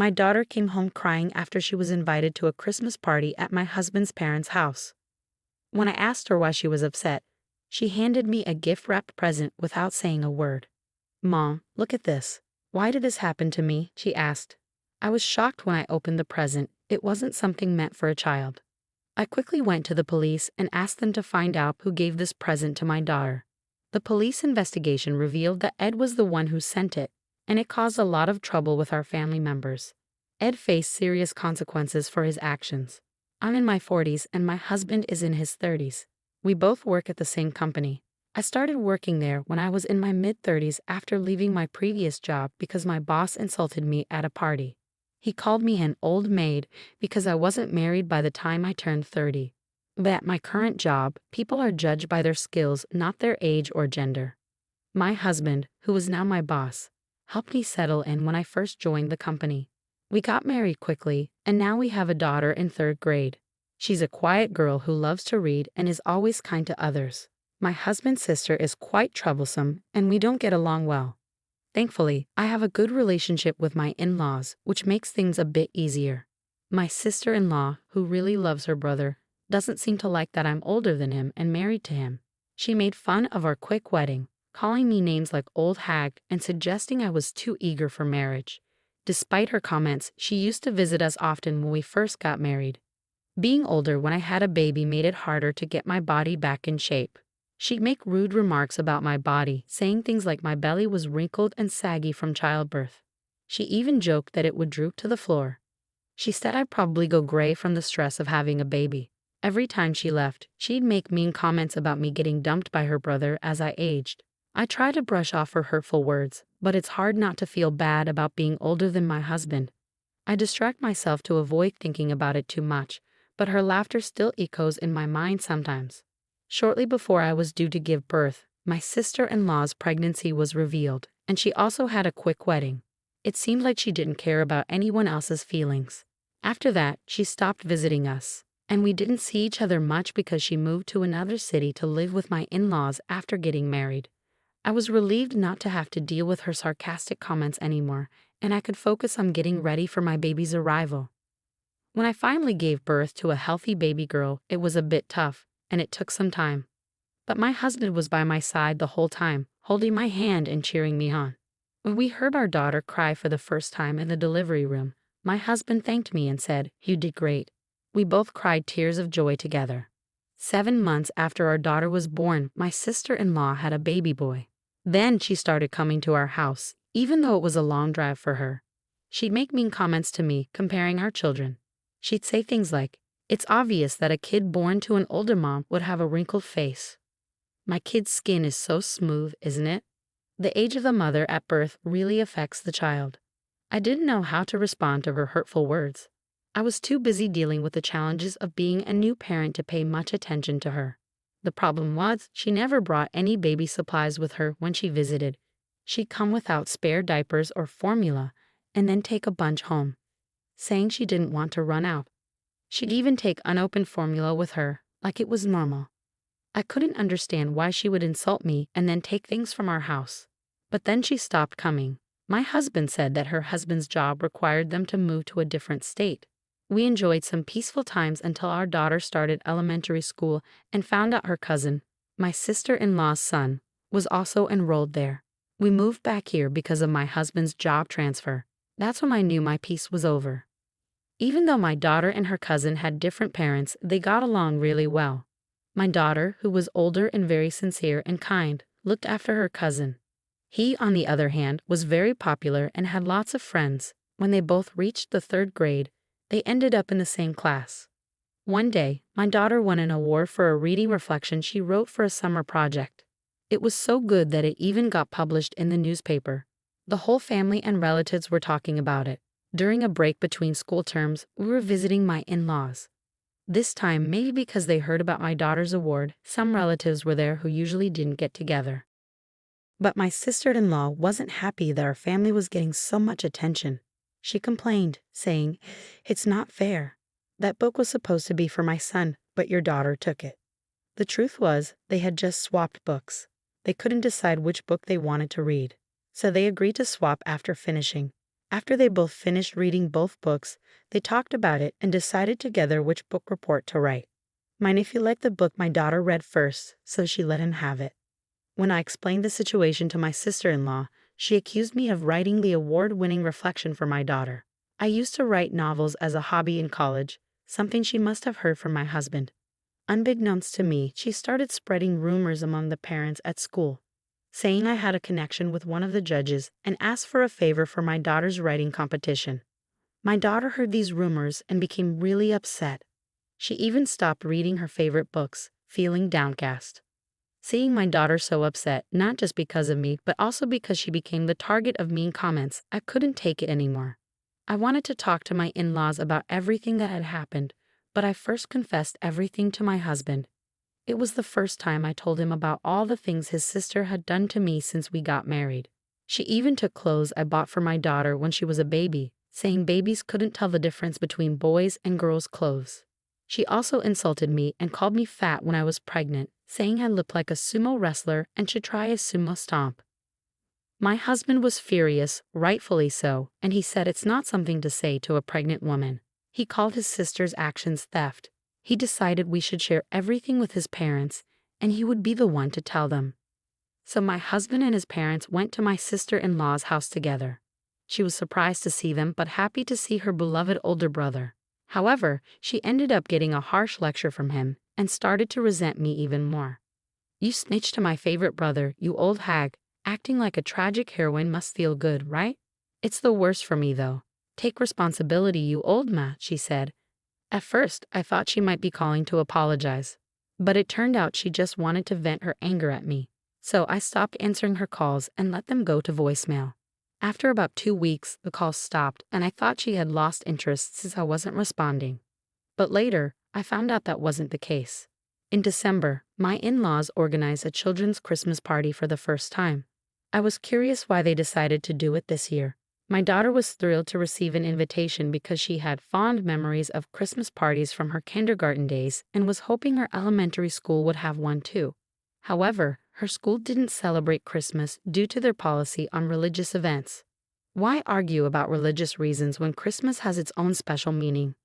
My daughter came home crying after she was invited to a Christmas party at my husband's parents' house. When I asked her why she was upset, she handed me a gift-wrapped present without saying a word. "Mom, look at this. Why did this happen to me?" she asked. I was shocked when I opened the present. It wasn't something meant for a child. I quickly went to the police and asked them to find out who gave this present to my daughter. The police investigation revealed that Ed was the one who sent it, and it caused a lot of trouble with our family members. Ed faced serious consequences for his actions. I'm in my 40s and my husband is in his 30s. We both work at the same company. I started working there when I was in my mid-30s after leaving my previous job because my boss insulted me at a party. He called me an old maid because I wasn't married by the time I turned 30. But at my current job, people are judged by their skills, not their age or gender. My husband, who is now my boss, helped me settle in when I first joined the company. We got married quickly, and now we have a daughter in 3rd grade. She's a quiet girl who loves to read and is always kind to others. My husband's sister is quite troublesome, and we don't get along well. Thankfully, I have a good relationship with my in-laws, which makes things a bit easier. My sister-in-law, who really loves her brother, doesn't seem to like that I'm older than him and married to him. She made fun of our quick wedding, calling me names like old hag and suggesting I was too eager for marriage. Despite her comments, she used to visit us often when we first got married. Being older when I had a baby made it harder to get my body back in shape. She'd make rude remarks about my body, saying things like my belly was wrinkled and saggy from childbirth. She even joked that it would droop to the floor. She said I'd probably go gray from the stress of having a baby. Every time she left, she'd make mean comments about me getting dumped by her brother as I aged. I try to brush off her hurtful words, but it's hard not to feel bad about being older than my husband. I distract myself to avoid thinking about it too much, but her laughter still echoes in my mind sometimes. Shortly before I was due to give birth, my sister-in-law's pregnancy was revealed, and she also had a quick wedding. It seemed like she didn't care about anyone else's feelings. After that, she stopped visiting us, and we didn't see each other much because she moved to another city to live with my in-laws after getting married. I was relieved not to have to deal with her sarcastic comments anymore, and I could focus on getting ready for my baby's arrival. When I finally gave birth to a healthy baby girl, it was a bit tough, and it took some time. But my husband was by my side the whole time, holding my hand and cheering me on. When we heard our daughter cry for the first time in the delivery room, my husband thanked me and said, "You did great." We both cried tears of joy together. 7 months after our daughter was born, my sister-in-law had a baby boy. Then she started coming to our house, even though it was a long drive for her. She'd make mean comments to me, comparing our children. She'd say things like, "It's obvious that a kid born to an older mom would have a wrinkled face. My kid's skin is so smooth, isn't it?" The age of the mother at birth really affects the child. I didn't know how to respond to her hurtful words. I was too busy dealing with the challenges of being a new parent to pay much attention to her. The problem was, she never brought any baby supplies with her when she visited. She'd come without spare diapers or formula, and then take a bunch home, saying she didn't want to run out. She'd even take unopened formula with her, like it was normal. I couldn't understand why she would insult me and then take things from our house. But then she stopped coming. My husband said that her husband's job required them to move to a different state. We enjoyed some peaceful times until our daughter started elementary school and found out her cousin, my sister-in-law's son, was also enrolled there. We moved back here because of my husband's job transfer. That's when I knew my peace was over. Even though my daughter and her cousin had different parents, they got along really well. My daughter, who was older and very sincere and kind, looked after her cousin. He, on the other hand, was very popular and had lots of friends. When they both reached the 3rd grade, they ended up in the same class. One day, my daughter won an award for a reading reflection she wrote for a summer project. It was so good that it even got published in the newspaper. The whole family and relatives were talking about it. During a break between school terms, we were visiting my in-laws. This time, maybe because they heard about my daughter's award, some relatives were there who usually didn't get together. But my sister-in-law wasn't happy that our family was getting so much attention. She complained, saying, "It's not fair. That book was supposed to be for my son, but your daughter took it." The truth was, they had just swapped books. They couldn't decide which book they wanted to read, so they agreed to swap after finishing. After they both finished reading both books, they talked about it and decided together which book report to write. My nephew liked the book my daughter read first, so she let him have it. When I explained the situation to my sister-in-law, she accused me of writing the award-winning reflection for my daughter. I used to write novels as a hobby in college, something she must have heard from my husband. Unbeknownst to me, she started spreading rumors among the parents at school, saying I had a connection with one of the judges and asked for a favor for my daughter's writing competition. My daughter heard these rumors and became really upset. She even stopped reading her favorite books, feeling downcast. Seeing my daughter so upset, not just because of me, but also because she became the target of mean comments, I couldn't take it anymore. I wanted to talk to my in-laws about everything that had happened, but I first confessed everything to my husband. It was the first time I told him about all the things his sister had done to me since we got married. She even took clothes I bought for my daughter when she was a baby, saying babies couldn't tell the difference between boys' and girls' clothes. She also insulted me and called me fat when I was pregnant, saying I looked like a sumo wrestler and should try a sumo stomp. My husband was furious, rightfully so, and he said it's not something to say to a pregnant woman. He called his sister's actions theft. He decided we should share everything with his parents, and he would be the one to tell them. So my husband and his parents went to my sister-in-law's house together. She was surprised to see them, but happy to see her beloved older brother. However, she ended up getting a harsh lecture from him and started to resent me even more. "You snitched to my favorite brother, you old hag. Acting like a tragic heroine must feel good, right? It's the worst for me, though. Take responsibility, you old ma," she said. At first, I thought she might be calling to apologize, but it turned out she just wanted to vent her anger at me. So I stopped answering her calls and let them go to voicemail. After about 2 weeks, the calls stopped, and I thought she had lost interest since I wasn't responding. But later, I found out that wasn't the case. In December, my in-laws organized a children's Christmas party for the first time. I was curious why they decided to do it this year. My daughter was thrilled to receive an invitation because she had fond memories of Christmas parties from her kindergarten days and was hoping her elementary school would have one too. However, her school didn't celebrate Christmas due to their policy on religious events. Why argue about religious reasons when Christmas has its own special meaning?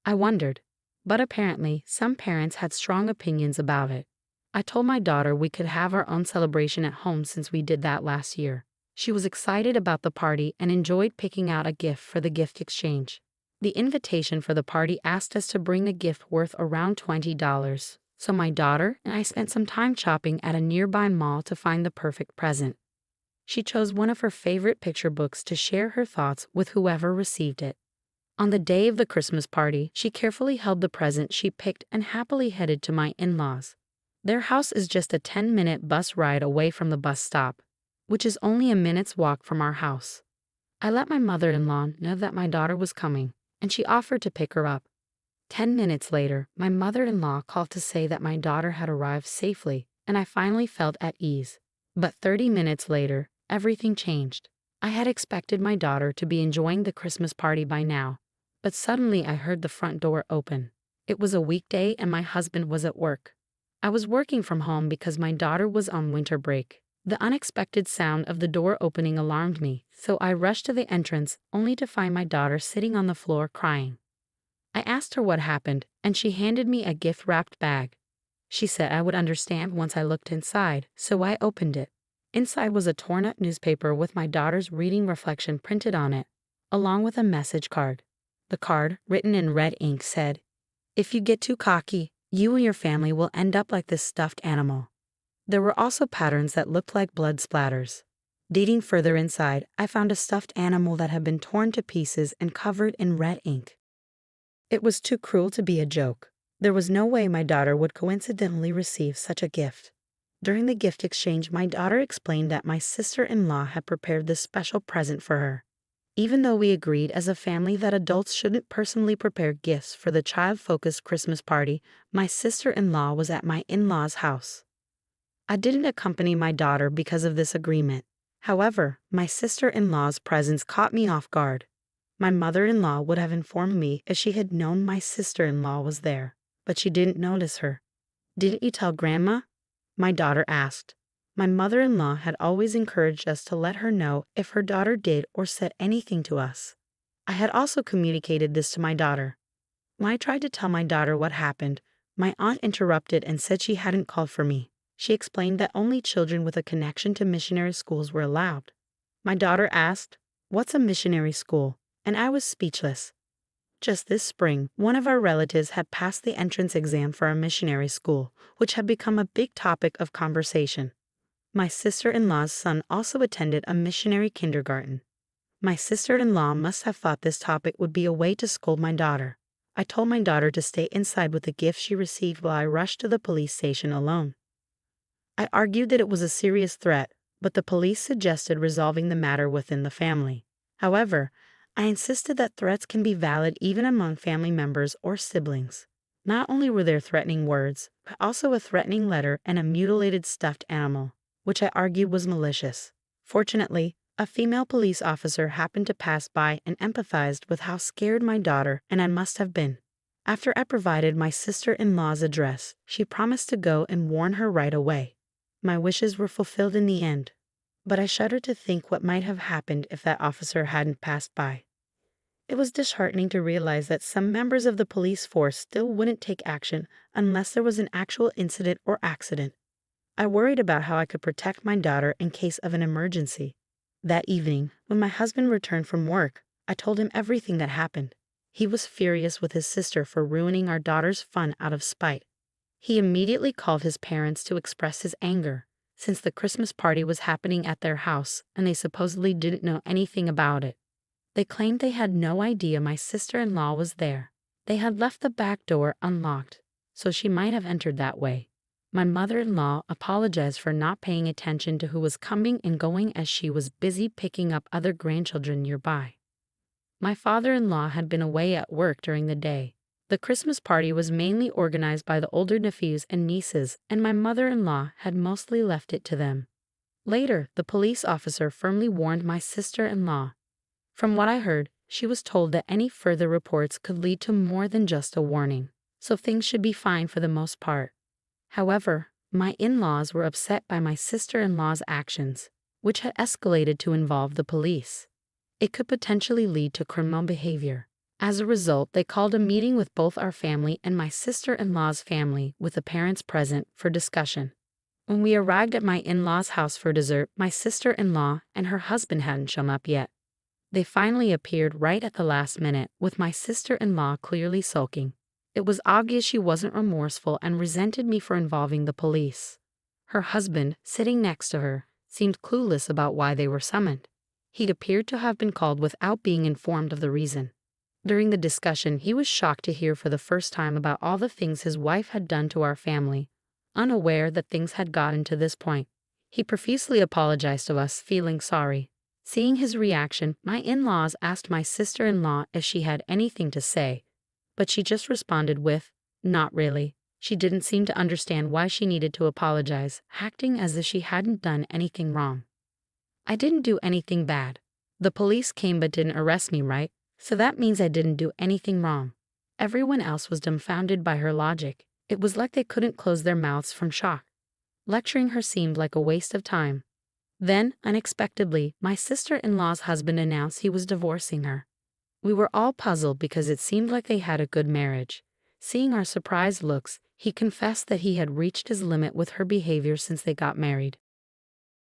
I wondered. But apparently, some parents had strong opinions about it. I told my daughter we could have our own celebration at home since we did that last year. She was excited about the party and enjoyed picking out a gift for the gift exchange. The invitation for the party asked us to bring a gift worth around $20. So my daughter and I spent some time shopping at a nearby mall to find the perfect present. She chose one of her favorite picture books to share her thoughts with whoever received it. On the day of the Christmas party, she carefully held the present she picked and happily headed to my in-laws. Their house is just a 10-minute bus ride away from the bus stop, which is only a minute's walk from our house. I let my mother-in-law know that my daughter was coming, and she offered to pick her up. 10 minutes later, my mother-in-law called to say that my daughter had arrived safely, and I finally felt at ease. But 30 minutes later, everything changed. I had expected my daughter to be enjoying the Christmas party by now, but suddenly I heard the front door open. It was a weekday and my husband was at work. I was working from home because my daughter was on winter break. The unexpected sound of the door opening alarmed me, so I rushed to the entrance only to find my daughter sitting on the floor crying. I asked her what happened, and she handed me a gift-wrapped bag. She said I would understand once I looked inside, so I opened it. Inside was a torn-up newspaper with my daughter's reading reflection printed on it, along with a message card. The card, written in red ink, said, "If you get too cocky, you and your family will end up like this stuffed animal." There were also patterns that looked like blood splatters. Digging further inside, I found a stuffed animal that had been torn to pieces and covered in red ink. It was too cruel to be a joke. There was no way my daughter would coincidentally receive such a gift. During the gift exchange, my daughter explained that my sister-in-law had prepared this special present for her. Even though we agreed as a family that adults shouldn't personally prepare gifts for the child-focused Christmas party, my sister-in-law was at my in-laws' house. I didn't accompany my daughter because of this agreement. However, my sister-in-law's presence caught me off guard. My mother-in-law would have informed me if she had known my sister-in-law was there, but she didn't notice her. "Didn't you tell Grandma?" my daughter asked. My mother-in-law had always encouraged us to let her know if her daughter did or said anything to us. I had also communicated this to my daughter. When I tried to tell my daughter what happened, my aunt interrupted and said she hadn't called for me. She explained that only children with a connection to missionary schools were allowed. My daughter asked, "What's a missionary school?" And I was speechless. Just this spring, one of our relatives had passed the entrance exam for a missionary school, which had become a big topic of conversation. My sister-in-law's son also attended a missionary kindergarten. My sister-in-law must have thought this topic would be a way to scold my daughter. I told my daughter to stay inside with the gift she received while I rushed to the police station alone. I argued that it was a serious threat, but the police suggested resolving the matter within the family. However, I insisted that threats can be valid even among family members or siblings. Not only were there threatening words, but also a threatening letter and a mutilated stuffed animal, which I argued was malicious. Fortunately, a female police officer happened to pass by and empathized with how scared my daughter and I must have been. After I provided my sister-in-law's address, she promised to go and warn her right away. My wishes were fulfilled in the end, but I shudder to think what might have happened if that officer hadn't passed by. It was disheartening to realize that some members of the police force still wouldn't take action unless there was an actual incident or accident. I worried about how I could protect my daughter in case of an emergency. That evening, when my husband returned from work, I told him everything that happened. He was furious with his sister for ruining our daughter's fun out of spite. He immediately called his parents to express his anger, since the Christmas party was happening at their house and they supposedly didn't know anything about it. They claimed they had no idea my sister-in-law was there. They had left the back door unlocked, so she might have entered that way. My mother-in-law apologized for not paying attention to who was coming and going as she was busy picking up other grandchildren nearby. My father-in-law had been away at work during the day. The Christmas party was mainly organized by the older nephews and nieces, and my mother-in-law had mostly left it to them. Later, the police officer firmly warned my sister-in-law. From what I heard, she was told that any further reports could lead to more than just a warning, so things should be fine for the most part. However, my in-laws were upset by my sister-in-law's actions, which had escalated to involve the police. It could potentially lead to criminal behavior. As a result, they called a meeting with both our family and my sister-in-law's family with the parents present for discussion. When we arrived at my in-laws' house for dessert, my sister-in-law and her husband hadn't shown up yet. They finally appeared right at the last minute, with my sister-in-law clearly sulking. It was obvious she wasn't remorseful and resented me for involving the police. Her husband, sitting next to her, seemed clueless about why they were summoned. He appeared to have been called without being informed of the reason. During the discussion, he was shocked to hear for the first time about all the things his wife had done to our family, unaware that things had gotten to this point. He profusely apologized to us, feeling sorry. Seeing his reaction, my in-laws asked my sister-in-law if she had anything to say, but she just responded with, "Not really." She didn't seem to understand why she needed to apologize, acting as if she hadn't done anything wrong. I didn't do anything bad. The police came but didn't arrest me, right? So that means I didn't do anything wrong. Everyone else was dumbfounded by her logic. It was like they couldn't close their mouths from shock. Lecturing her seemed like a waste of time. Then, unexpectedly, my sister-in-law's husband announced he was divorcing her. We were all puzzled because it seemed like they had a good marriage. Seeing our surprised looks, he confessed that he had reached his limit with her behavior since they got married.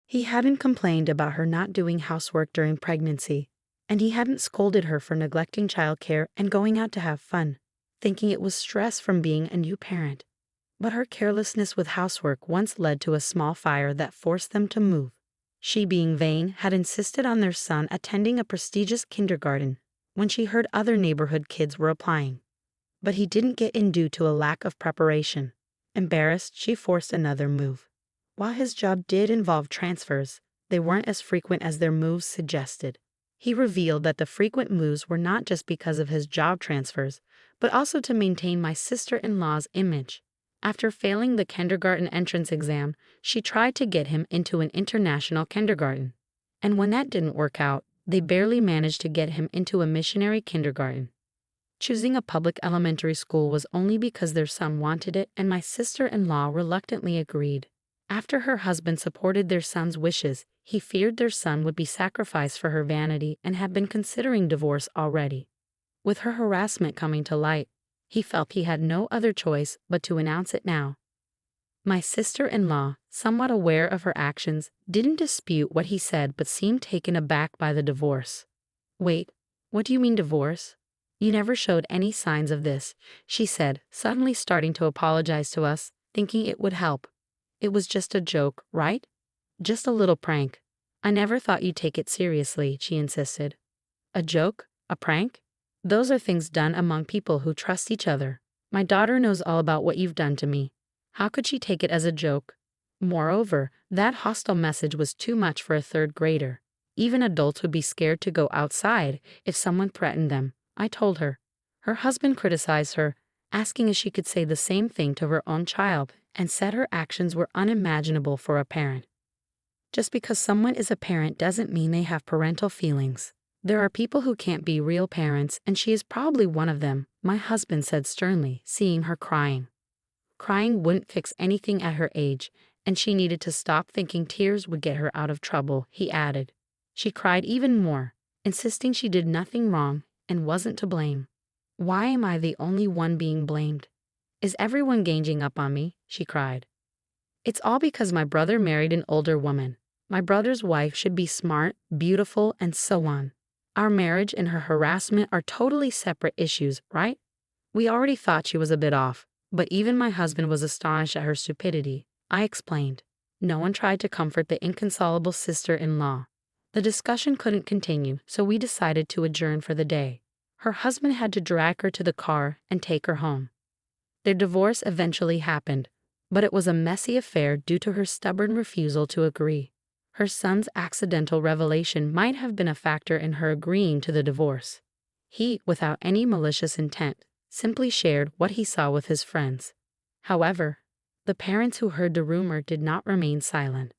He hadn't complained about her not doing housework during pregnancy, and he hadn't scolded her for neglecting childcare and going out to have fun, thinking it was stress from being a new parent. But her carelessness with housework once led to a small fire that forced them to move. She, being vain, had insisted on their son attending a prestigious kindergarten when she heard other neighborhood kids were applying. But he didn't get in due to a lack of preparation. Embarrassed, she forced another move. While his job did involve transfers, they weren't as frequent as their moves suggested. He revealed that the frequent moves were not just because of his job transfers, but also to maintain my sister-in-law's image. After failing the kindergarten entrance exam, she tried to get him into an international kindergarten. And when that didn't work out, they barely managed to get him into a missionary kindergarten. Choosing a public elementary school was only because their son wanted it, and my sister-in-law reluctantly agreed. After her husband supported their son's wishes, he feared their son would be sacrificed for her vanity and had been considering divorce already. With her harassment coming to light, he felt he had no other choice but to announce it now. My sister-in-law, somewhat aware of her actions, didn't dispute what he said but seemed taken aback by the divorce. "Wait, what do you mean divorce? You never showed any signs of this," she said, suddenly starting to apologize to us, thinking it would help. "It was just a joke, right? Just a little prank. I never thought you'd take it seriously," she insisted. "A joke? A prank? Those are things done among people who trust each other. My daughter knows all about what you've done to me. How could she take it as a joke? Moreover, that hostile message was too much for a third grader. Even adults would be scared to go outside if someone threatened them," I told her. Her husband criticized her, asking if she could say the same thing to her own child, and said her actions were unimaginable for a parent. Just because someone is a parent doesn't mean they have parental feelings. There are people who can't be real parents, and she is probably one of them, my husband said sternly, seeing her crying. Crying wouldn't fix anything at her age, and she needed to stop thinking tears would get her out of trouble, he added. She cried even more, insisting she did nothing wrong and wasn't to blame. "Why am I the only one being blamed? Is everyone ganging up on me?" she cried. "It's all because my brother married an older woman. My brother's wife should be smart, beautiful, and so on. Our marriage and her harassment are totally separate issues, right?" We already thought she was a bit off, but even my husband was astonished at her stupidity, I explained. No one tried to comfort the inconsolable sister-in-law. The discussion couldn't continue, so we decided to adjourn for the day. Her husband had to drag her to the car and take her home. Their divorce eventually happened, but it was a messy affair due to her stubborn refusal to agree. Her son's accidental revelation might have been a factor in her agreeing to the divorce. He, without any malicious intent, simply shared what he saw with his friends. However, the parents who heard the rumor did not remain silent.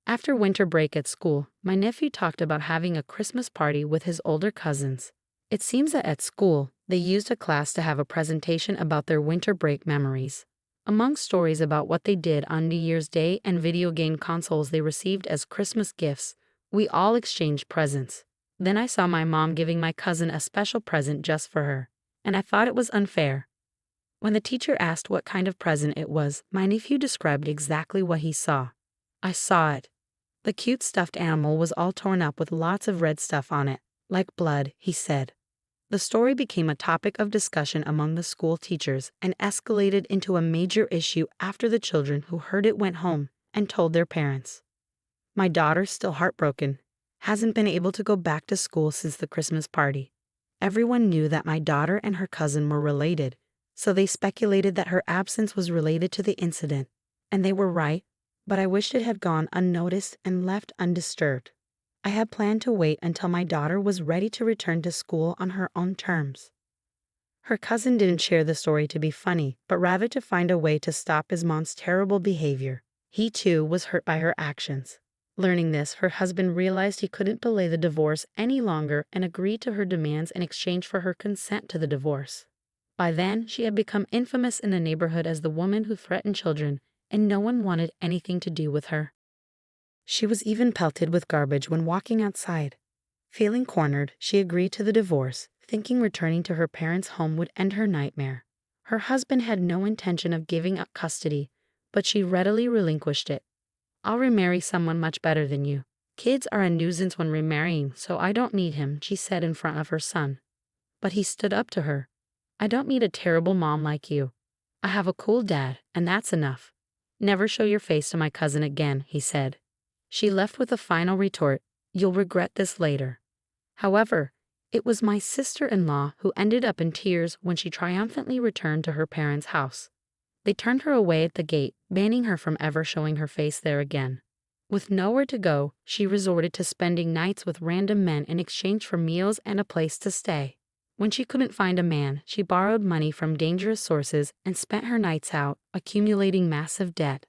After winter break at school, my nephew talked about having a Christmas party with his older cousins. It seems that at school, they used a class to have a presentation about their winter break memories. Among stories about what they did on New Year's Day and video game consoles they received as Christmas gifts, we all exchanged presents. Then I saw my mom giving my cousin a special present just for her, and I thought it was unfair. When the teacher asked what kind of present it was, my nephew described exactly what he saw. "I saw it. The cute stuffed animal was all torn up with lots of red stuff on it, like blood," he said. The story became a topic of discussion among the school teachers and escalated into a major issue after the children who heard it went home and told their parents. My daughter, still heartbroken, hasn't been able to go back to school since the Christmas party. Everyone knew that my daughter and her cousin were related, so they speculated that her absence was related to the incident, and they were right, but I wished it had gone unnoticed and left undisturbed. I had planned to wait until my daughter was ready to return to school on her own terms. Her cousin didn't share the story to be funny, but rather to find a way to stop his mom's terrible behavior. He too was hurt by her actions. Learning this, her husband realized he couldn't delay the divorce any longer and agreed to her demands in exchange for her consent to the divorce. By then, she had become infamous in the neighborhood as the woman who threatened children, and no one wanted anything to do with her. She was even pelted with garbage when walking outside. Feeling cornered, she agreed to the divorce, thinking returning to her parents' home would end her nightmare. Her husband had no intention of giving up custody, but she readily relinquished it. "I'll remarry someone much better than you. Kids are a nuisance when remarrying, so I don't need him," she said in front of her son. But he stood up to her. "I don't need a terrible mom like you. I have a cool dad, and that's enough. Never show your face to my cousin again," he said. She left with a final retort, "You'll regret this later." However, it was my sister-in-law who ended up in tears when she triumphantly returned to her parents' house. They turned her away at the gate, banning her from ever showing her face there again. With nowhere to go, she resorted to spending nights with random men in exchange for meals and a place to stay. When she couldn't find a man, she borrowed money from dangerous sources and spent her nights out, accumulating massive debt.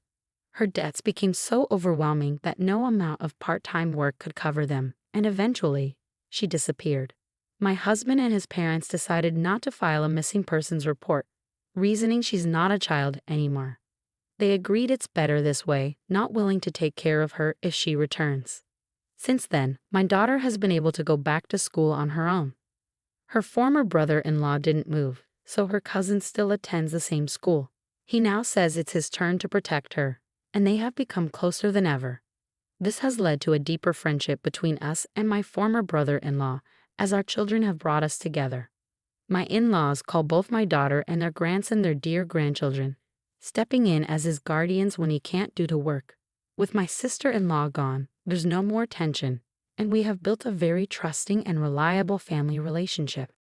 Her debts became so overwhelming that no amount of part-time work could cover them, and eventually, she disappeared. My husband and his parents decided not to file a missing persons report, reasoning she's not a child anymore. They agreed it's better this way, not willing to take care of her if she returns. Since then, my daughter has been able to go back to school on her own. Her former brother-in-law didn't move, so her cousin still attends the same school. He now says it's his turn to protect her, and they have become closer than ever. This has led to a deeper friendship between us and my former brother-in-law, as our children have brought us together. My in-laws call both my daughter and their grandson their dear grandchildren, stepping in as his guardians when he can't do to work. With my sister-in-law gone, there's no more tension, and we have built a very trusting and reliable family relationship.